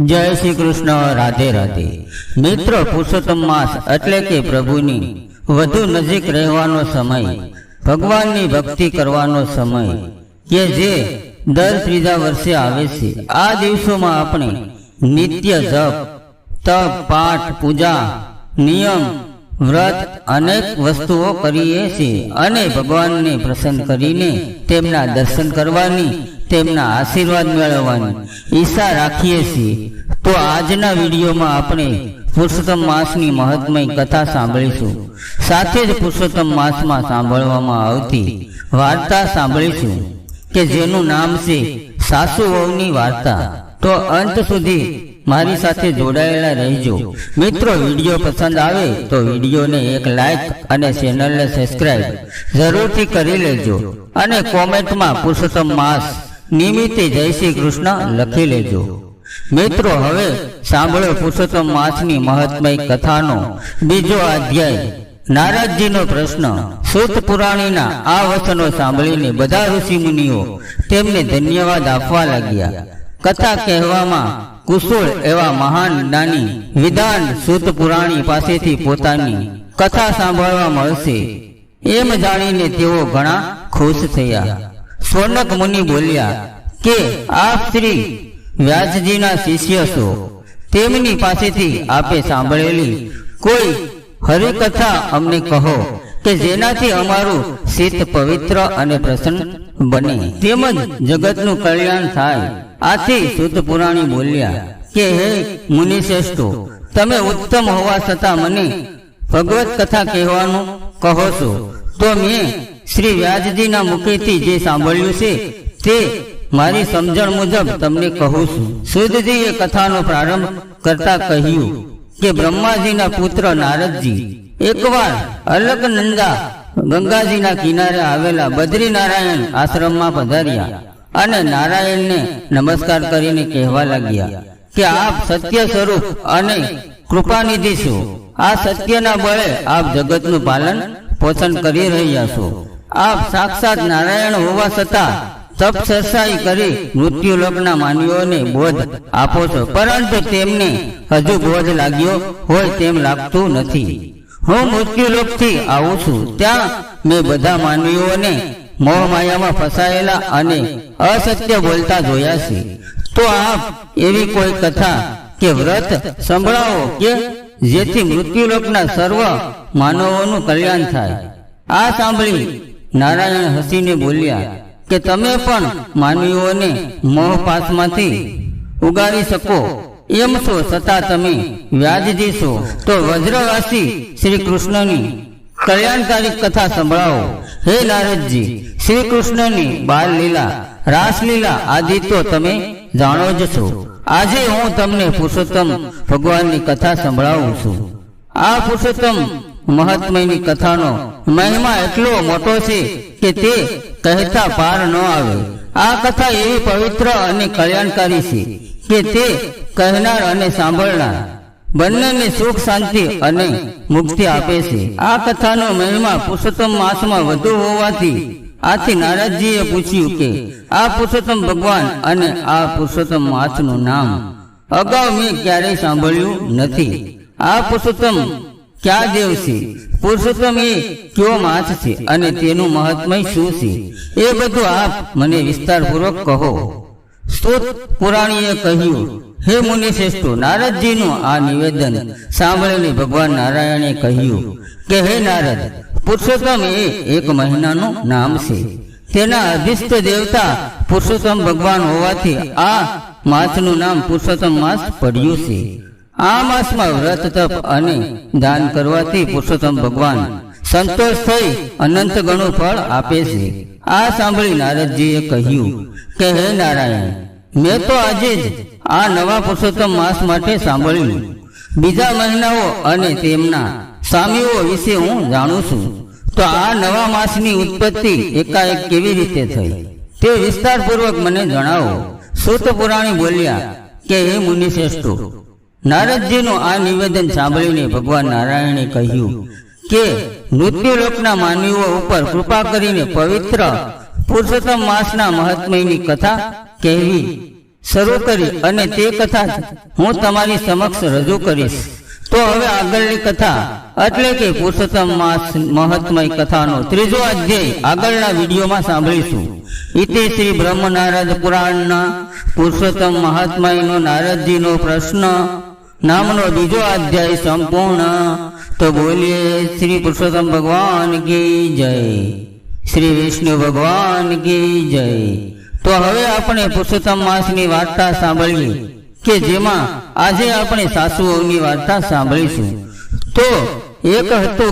જય શ્રી કૃષ્ણ, રાધે રાધે। મિત્રો, પુરુષોત્તમ માસ એટલે કે પ્રભુની વધુ નજીક રહેવાનો સમય, ભગવાનની ભક્તિ કરવાનો સમય કે જે દર ત્રીજા વર્ષે આવે છે। આ દિવસોમાં આપણે નિત્ય જપ, તપ, પાઠ, પૂજા, નિયમ, વ્રત અનેક વસ્તુઓ કરીએ છીએ અને ભગવાનને પ્રસન્ન કરીને તેમના દર્શન કરવાની, તેમના આશીર્વાદ મેળવવાની ઈચ્છા રાખીએ છીએ। તો આજના વિડીયોમાં આપણે પુરુષોત્તમ માસની મહત્મય કથા સાંભળીશું, સાથે જ પુરુષોત્તમ માસમાં સાંભળવામાં આવતી વાર્તા સાંભળીશું કે જેનું નામ છે સાસુ વહુની વાર્તા। તો અંત સુધી મારી સાથે જોડાયેલા રહેજો। મિત્રો, વિડીયો પસંદ આવે તો વિડીયોને એક લાઈક અને ચેનલને સબસ્ક્રાઇબ જરૂરથી કરી લેજો અને કોમેન્ટમાં પુરુષોત્તમ માસ નિમિત્તે જય શ્રી કૃષ્ણ લખી લેજો। મિત્રો, હવે સાંભળો પુરુષોત્તમ માસની મહત્મય કથાનો બીજો અધ્યાય, નારદજીનો પ્રશ્ન। સૂત પુરાણીના આ વચનો સાંભળીને બધા ઋષિ મુનિઓ તેમને ધન્યવાદ આપવા લાગ્યા। કથા કહેવામાં કુશળ એવા મહાન જ્ઞાની વિદ્વાન સૂત પુરાણી પાસેથી પોતાની કથા સાંભળવા મળશે એમ જાણીને તેઓ ઘણા ખુશ થયા। શૌનક મુનિ બોલ્યા કે આપ શ્રી વ્યાસજીના શિષ્ય છો, તેમની પાસેથી આપે સાંભળેલી કોઈ હરિકથા અમને કહો કે જેનાથી અમારું ચિત્ત પવિત્ર અને પ્રસન્ન બને, તેમજ જગતનું કલ્યાણ થાય। આથી સૂત પુરાણી બોલ્યા કે હે મુનિશ્રેષ્ઠો, તમે ઉત્તમ હોવા છતાં મને ભગવત કથા કહેવાનું કહો છો, તો મેં શ્રી વ્યાસજીના મુખેથી જે સાંભળ્યું છે તે મારી સમજણ મુજબ તમને કહું છું। સૂતજીએ કથાનો પ્રારંભ કરતા કહ્યું કે બ્રહ્માજીના પુત્ર નારદજી એકવાર અલકનંદા ગંગાજીના કિનારે આવેલા બદ્રીનારાયણ આશ્રમમાં પધાર્યા અને નારાયણને નમસ્કાર કરીને કહેવા લાગ્યા કે આપ સત્ય સ્વરૂપ અને કૃપાનિધિ છો। આ સત્યના બળે આપ જગતનું પાલન પોષણ કરી રહ્યા છો। આપ સાક્ષાત નારાયણ હોવા છતાં તપસ્યા કરી મૃત્યુલોકના માનવીઓને બોધ આપો છો, પરંતુ તેમને હજુ બોધ લાગ્યો હોય તેમ લાગતું નથી। હું મૃત્યુલોકથી આવું છું, ત્યાં મેં બધા માનવીઓને મોહમાયામાં ફસાયેલા અને અસત્ય બોલતા જોયા છે। તો આપ એવી કોઈ કથા કે વ્રત સંભળાવો કે જેથી મૃત્યુલોકના સર્વ માનવોનું કલ્યાણ થાય। આ સાંભળી નારાયણ હસીને બોલ્યા કે તમે પણ માનવીઓને મોહપાશમાંથી ઉગારી શકો એમ છો, છતાં તમે વ્યાસજી છો, તો વ્રજવાસી શ્રી કૃષ્ણની કલ્યાણકારી કથા સંભળાવો। હે નારદજી, શ્રી કૃષ્ણની બાલ લીલા, રાસલીલા આદિ તો તમે જાણો જ છો। આજે હું તમને પુરુષોત્તમ ભગવાનની કથા સંભળાવું છું। આ પુરુષોત્તમ મહાત્મ્યની કથાનો મહિમા એટલો મોટો છે કે તે કહેતા પાર ન આવે। આ કથા એવી પવિત્ર અને કલ્યાણકારી છે કે તે કહેનાર અને સાંભળનાર બંનેને સુખ, શાંતિ અને મુક્તિ આપે છે। આ કથાનો મહિમા પુરુષોત્તમ માસમાં વધુ હોવાથી આથી નારદજીએ પૂછ્યું કે આ પુરુષોત્તમ ભગવાન અને આ પુરુષોત્તમ માસનું નામ અગાઉ મેં ક્યારેય સાંભળ્યું નથી। આ પુરુષોત્તમ ક્યાં દેવ છે? પુરુષોત્તમ એ કયો માસ છે અને તેનું મહાત્મ્ય શું છે? એ બધું આપ મને વિસ્તારપૂર્વક કહો। સૂત પુરાણીએ કહ્યું, હે મુનિશ્રેષ્ઠો, નારદજીનું આ નિવેદન સાંભળીને ભગવાન નારાયણે કહ્યું કે હે નારદ, પુરુષોત્તમ એ એક મહિનાનું નામ છે। તેના અધિષ્ઠ દેવતા પુરુષોત્તમ ભગવાન હોવાથી આ માસનું નામ પુરુષોત્તમ માસ પડ્યું છે। આ માસમાં વ્રત, તપ અને દાન કરવાથી પુરુષોત્તમ ભગવાન સંતોષ થઈ અનંત ગણું ફળ આપે છે। આ સાંભળી નારદજીએ કહ્યું કે હે નારાયણ, મેં તો આજે જ આ નવા પુરુષોત્તમ માસ માટે સાંભળ્યું। બીજા મહિનાઓ અને તેમના સ્વામીઓ વિશે હું જાણું છું, તો આ નવા માસની ઉત્પત્તિ એકાએક કેવી રીતે થઈ તે વિસ્તારપૂર્વક મને જણાવો। સૂત પુરાણી બોલ્યા કે હે મુનિશ્રેષ્ઠો, નારદજીનું આ નિવેદન સાંભળીને ભગવાન નારાયણે કહ્યું કે મૃત્યુલોકના માનવીઓ ઉપર કૃપા કરીને પવિત્ર પુરુષોત્તમ માસના મહાત્મ્યની કથા કહેવી શરૂ કરી અને તે કથા જ હું તમારી સમક્ષ રજૂ કરીશ. તો હવે આગળની કથા એટલે કે પુરુષોત્તમ માસ મહાત્મય કથાનો 3જો અધ્યાય આગળના વિડીયોમાં સાંભળીશું. ઇતિ શ્રી બ્રહ્મ નારદ પુરાણના પુરુષોત્તમ મહાત્મયનો નારદજીનો પ્રશ્ન નામનો 2જો અધ્યાય સંપૂર્ણ. તો બોલીએ શ્રી પુરુષોત્તમ ભગવાન કી જય, શ્રી વિષ્ણુ ભગવાન કી જય. તો હવે આપણે પુરુષોત્તમ માસની વાર્તા સાંભળીએ કે જેમાં આજે આપણે સાસુઓની વાર્તા સાંભળીશું. તો એક હતું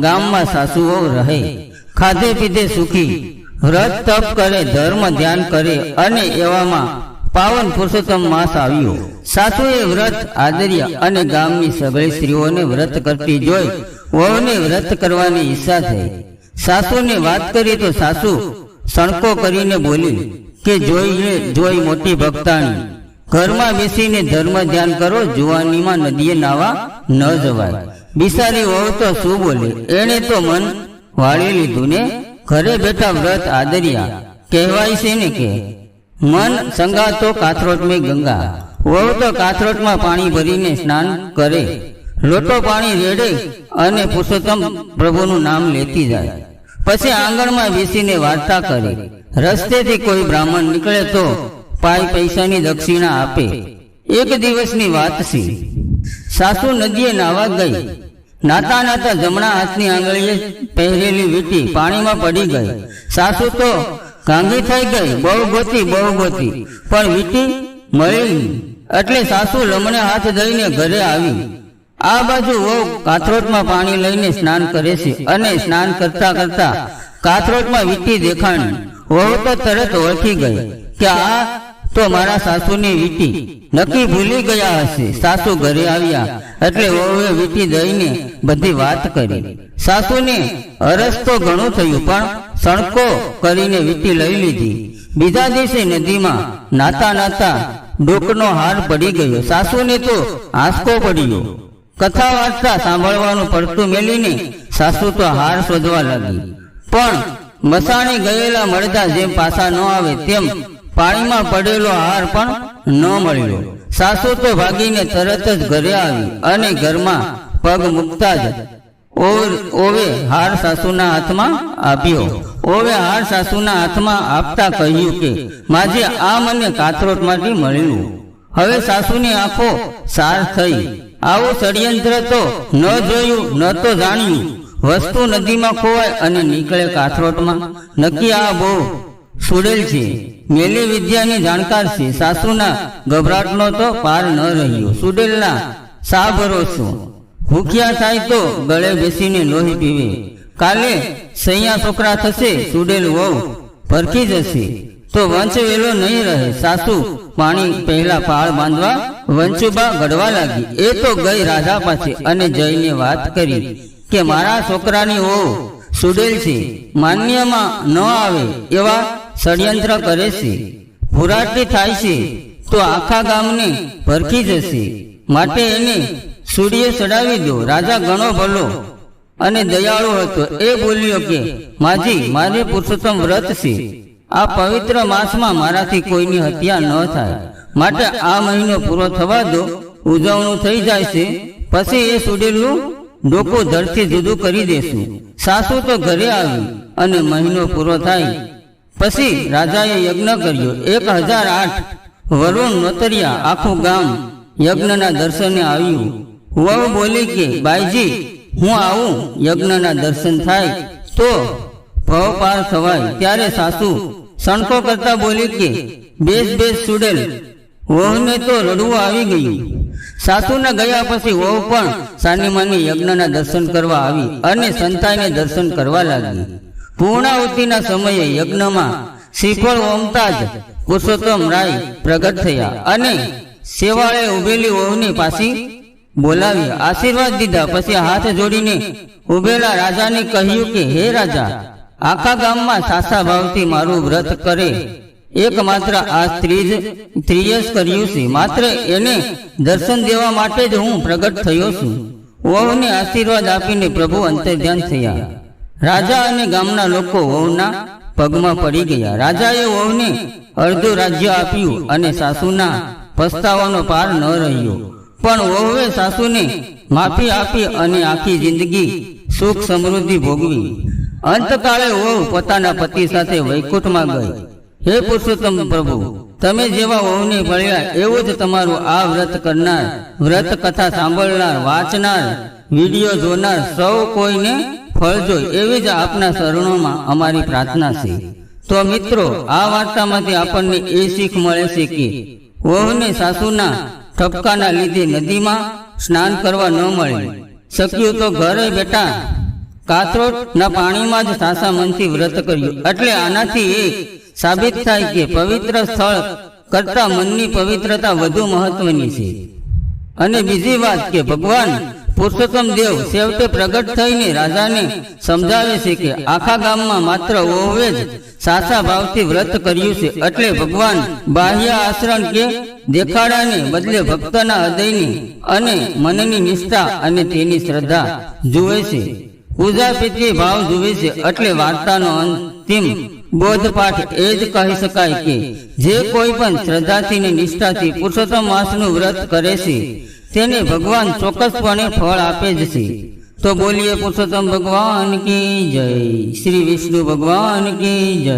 ગામમાં સાસુઓ રહે, ખાધે પીધે સુખી, વ્રત તપ કરે, ધર્મ ધ્યાન કરે અને એવામાં પાવન પુરુષોત્તમ માસ આવ્યો. સાસુએ વ્રત આદર્યા અને ગામની સગળી સ્ત્રીઓને વ્રત કરતી જોઈ વહુને વ્રત કરવાની ઈચ્છા થઈ. સાસુને વાત કરી તો સાસુ સણકો કરીને બોલી કે જોઈ મોટી ભક્તાણી, ઘરમાં બેસીને ધર્મ ધ્યાન કરો, જુવાનીમાં નદીએ નાવા ન જવાય. બિસારી વહુ તો શું બોલે, એણે તો મન વાળી લીધું ને ઘરે બેઠા વ્રત આદર્યા. કહેવાય છે ને કે મન સંગા તો કાથરોટ મેં ગંગા. વહુ તો કાથરોટમાં પાણી ભરીને સ્નાન કરે, લોટો પાણી રેડે અને પુરુષોત્તમ પ્રભુનું નામ લેતી જાય. પછી આંગણમાં બેસીને વાર્તા કરે. રસ્તેથી કોઈ બ્રાહ્મણ નીકળે તો પૈસાની દક્ષિણા આપે. એક દિવસની વાત છે. સાસુ નદીએ નાવા ગઈ. નાતા નાતા જમણા હાથની આંગળીએ પહેરેલી વીંટી પાણીમાં પડી ગઈ. સાસુ તો ગાંગી થઈ ગઈ, બહુ ગોતી પણ વીંટી મળી નહીં. એટલે સાસુ લમણે હાથ દઈને ઘરે આવી. આ બાજુ વહુ કાથરોટમાં પાણી લઈને સ્નાન કરે છે અને સ્નાન કરતા કરતા કાથરોટમાં વીંટી દેખાણી. વહુ તો તરત ઓળખી ગઈ કે આ તો મારા સાસુની વીંટી, નક્કી ભૂલી ગયા હશે. સાસુ ઘરે આવ્યા એટલે વહુએ વીંટી દઈને બધી વાત કરી. સાસુને અરસ તો ઘણું થયું પણ સણકો કરીને વીંટી લઈ લીધી. બીજા દિવસે નદીમાં નાતા નાતા ડોકનો હાર પડી ગયો. સાસુને તો આંસકો પડ્યો. કથા વાર્તા સાંભળવાનું પડતું મેલીને સાસુ તો હાર શોધવા લાગી. પણ મસાણે ગયેલા મળદા જેમ પાછા ન આવે તેમ પાણીમાં પડેલો હાર પણ ન મળ્યો. સાસુ તો ભાગીને તરત જ ઘરે આવી અને ઘરમાં પગ મૂકતા જ ઓવે હાર સાસુના હાથમાં આપ્યો. ઓવે હાર સાસુના હાથમાં આપતા કહ્યું કે માજે આ મને કાથરોટમાંથી મળ્યું. હવે સાસુની આંખો સાર થઈ. આવું ષડયંત્ર તો ન જોયું ન તો જાણ્યું. વસ્તુ નદીમાં ખોવાય અને નીકળે કાથરોટમાં. નક્કી આ બહુ સુડેલ છે, મેલી વિદ્યાની જાણકાર છે. સાસુના ગભરાટનો તો પાર ન રહ્યો. સુડેલના સા ભરોસો, ભૂખ્યા થાય તો ગળે બેસીને લોહી પીવે. કાલે સૈયા છોકરા થશે, સુડેલ વહુ પરખી જશે તો વંશ વેલો નહીં રહે. સાસુ પાણી પહેલા પાળ બાંધવા વંશુબા ઘડવા લાગી. એ તો ગઈ રાજા પાસે અને જઈને વાત કરી કે મારા છોકરાની વહુ સુડેલ છે, માન્યમાં ન આવે એવા ષડયંત્ર કરે છે. ભુરાટી થાય છે તો આખા ગામને ભરખી જશે, માટે એને સૂર્ય ચડાવી દો. રાજા ઘણો ભલો અને દયાળુ હતો. એ બોલ્યો કે માજી, મારે પુરુષોત્તમ વ્રત છે. આ પવિત્ર માસમાં મારાથી કોઈની હત્યા ન થાય, માટે આ મહિનો પૂરો થવા દો. ઉજવણું થઈ જાય છે, પછી એ સુડેલનું ડોકું ધરથી જુદું કરી દેશું. સાસુ તો ઘરે આવી અને મહિનો પૂરો થાય પછી રાજાએ યજ્ઞ કર્યો. 1008 વરુણ નોતર્યા. આખું ગામ યજ્ઞના દર્શને આવ્યું. વહુ બોલી કે બાઈજી, હું આવું, યજ્ઞના દર્શન થાય તો ભવ પાર થવાય. ત્યારે સાસુ સણકો કરતા બોલી કે બેસ સુડેલ. વહુને તો રડવું આવી ગયું. સાસુના ગયા પછી વહુ પણ સાનીમાની યજ્ઞના દર્શન કરવા આવી અને સંતાઈને દર્શન કરવા લાગી. પૂર્ણાહુતિના સમયે યજ્ઞમાં શ્રીફળ ઓમતા જ પુરુષોત્તમ રાય પ્રગટ થયા અને સેવાળે ઉભેલી વહુની પાછી બોલાવી આશીર્વાદ દીધા. પછી હાથ જોડીને ઉભેલા રાજાને કહ્યું કે હે રાજા, આખા ગામમાં સાસા ભાવથી મારું વ્રત કરે એકમાત્ર આ સ્ત્રીએ જ કર્યું છે. માત્ર એને દર્શન દેવા માટે જ હું પ્રગટ થયો છું. વહુને આશીર્વાદ આપીને પ્રભુ અંતર્ધ્યાન થયા. રાજા અને ગામના લોકો વહુના પગમાં પડી ગયા. રાજાએ વહુને અડધું રાજ્ય આપ્યું અને સાસુના પસ્તાવાનો પાર ન રહ્યો. પણ વહુએ સાસુને માફી આપી અને આખી જિંદગી સુખ સમૃદ્ધિ ભોગવી. અંતકાળે વહુ પોતાના પતિ સાથે વૈકુંઠમાં ગઈ. હે પુરુષોત્તમ પ્રભુ, તમે જેવા વહુને ભળ્યા એવું જ તમારું આ વ્રત કરનાર, વ્રત કથા સાંભળનાર, વાંચનાર, વિડીયો જોનાર સૌ કોઈને ફળજો એવી જ આપના શરણોમાં અમારી પ્રાર્થના છે. તો મિત્રો, આ વાર્તામાંથી આપણને એ શીખ મળે છે કે વહુને સાસુના ઠપકાના લીધે નદીમાં સ્નાન કરવા ન મળે. શક્યું તો ઘરે બેઠા કાથરોટના પાણીમાં જ સાસા મનથી વ્રત કર્યું. એટલે આનાથી એક સાબિત થાય કે પવિત્ર સ્થળ કરતા મનની પવિત્રતા વધુ મહત્વની છે. અને બીજી વાત કે ભગવાન પુરુષોત્તમ દેવ છેવટે પ્રગટ થઈને રાજાને સમજાવે છે કે આખા ગામમાં માત્ર વહુએ જ સાચા ભાવથી વ્રત કર્યું છે. એટલે ભગવાન બાહ્ય આચરણ કે દેખાડાને બદલે ભક્તના હૃદયની અને મનની નિષ્ઠા અને તેની શ્રદ્ધા જુએ છે. પૂજા પિતૃ ભાવ જુએ છે. એટલે વાર્તાનો અંતિમ બોધપાઠ એ જ કહી શકાય કે જે કોઈ પણ શ્રદ્ધાથી ને નિષ્ઠાથી પુરુષોત્તમ માસનું વ્રત કરે છે તેને ભગવાન ચોક્કસપણે ફળ આપે જ છે. તો બોલીએ પુરુષોત્તમ ભગવાન કી જય, શ્રી વિષ્ણુ ભગવાન કી જય.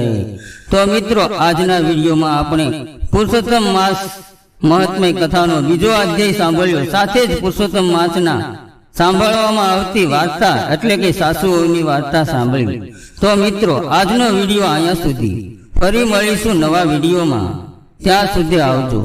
તો મિત્રો, આજના વિડીયોમાં આપણે પુરુષોત્તમ માસ મહાત્મય કથાનો બીજો અધ્યાય સાંભળ્યો. સાથે જ પુરુષોત્તમ માસના સાંભળવામાં આવતી વાર્તા એટલે કે સાસુઓની વાર્તા સાંભળી. તો મિત્રો, આજનો વિડીયો અહીંયા સુધી. ફરી મળીશું નવા વિડીયોમાં. ત્યાં સુધી આવજો.